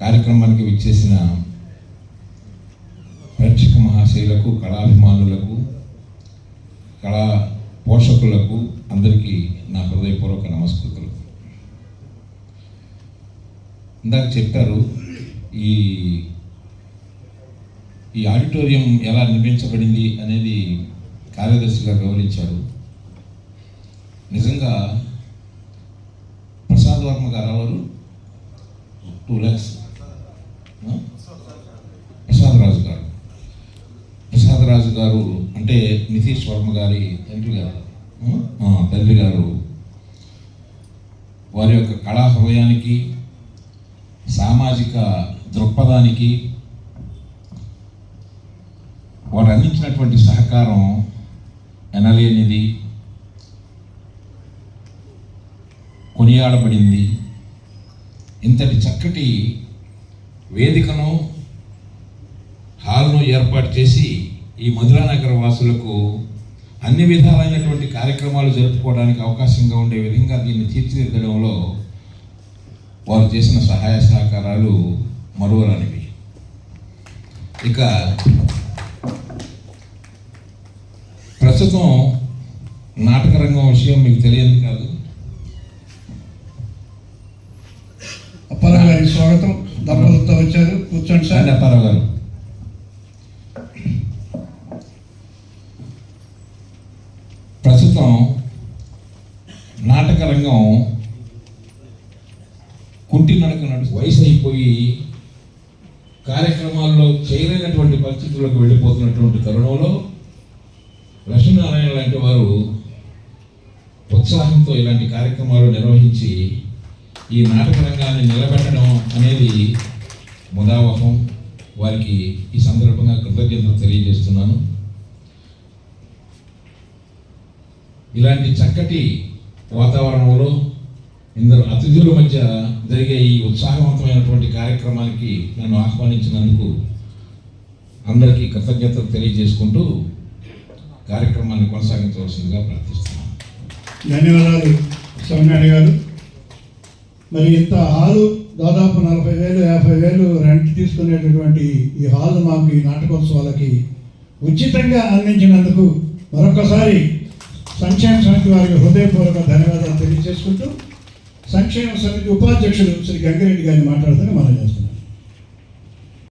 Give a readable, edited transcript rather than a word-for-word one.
కార్యక్రమానికి విచ్చేసిన ప్రేక్షక మహాశైలకు, కళాభిమానులకు, కళా పోషకులకు అందరికీ నా హృదయపూర్వక నమస్కృతులు. ఇందాక చెప్పారు ఈ ఆడిటోరియం ఎలా నిర్మించబడింది అనేది కార్యదర్శి గారు వివరించారు. నిజంగా ప్రసాద్ వర్మ గారు ఎవరు 2 lakhs ప్రసాద్ రాజు గారు అంటే నితీష్ వర్మ గారి తండ్రి గారు వారి యొక్క కళా హృదయానికి, సామాజిక దృక్పథానికి వారు అందించినటువంటి సహకారం ఎనలేనిది, కొనియాడబడింది. ఇంతటి చక్కటి వేదికను, హాల్ను ఏర్పాటు చేసి ఈ మధురానగర వాసులకు అన్ని విధాలైనటువంటి కార్యక్రమాలు జరుపుకోవడానికి అవకాశంగా ఉండే విధంగా దీన్ని తీర్చిదిద్దడంలో వారు చేసిన సహాయ సహకారాలు మరువరానివి. ఇక ప్రస్తుతం నాటక రంగం విషయం మీకు తెలియదు కాదు. అప్పారావు గారికి స్వాగతం. దంపతులతో వచ్చారు, కూర్చోండి సార్. అప్పారావు గారు, ప్రస్తుతం నాటక రంగం కుంటి నడక వయసు అయిపోయి కార్యక్రమాల్లో చేయలేనటువంటి పరిస్థితులకు వెళ్ళిపోతున్నటువంటి తరుణంలో లక్ష్మీనారాయణ లాంటి వారు ఉత్సాహంతో ఇలాంటి కార్యక్రమాలు నిర్వహించి ఈ నాటక రంగాన్ని నిలబెట్టడం అనేది ముదావహం. వారికి ఈ సందర్భంగా కృతజ్ఞతలు తెలియజేస్తున్నాను. ఇలాంటి చక్కటి వాతావరణంలో ఇందరు అతిథుల మధ్య జరిగే ఈ ఉత్సాహవంతమైనటువంటి కార్యక్రమానికి నన్ను ఆహ్వానించినందుకు అందరికీ కృతజ్ఞతలు తెలియజేసుకుంటూ కార్యక్రమాన్ని కొనసాగించవలసిందిగా ప్రార్థిస్తున్నాను. ధన్యవాదాలు సోమనాయుడు గారు. మరి ఇంత హాలు దాదాపు 40,000 50,000 రెంట్ తీసుకునేటటువంటి ఈ హాల్ మాకు ఈ నాటకోత్సవాలకి ఉచితంగా అందించినందుకు మరొకసారి సంక్షేమ సమితి వారికి హృదయపూర్వక ధన్యవాదాలు తెలియజేసుకుంటూ సంక్షేమ సమితి ఉపాధ్యక్షులు శ్రీ గంగిరెడ్డి గారిని మాట్లాడుతూనే మనం చేస్తాం.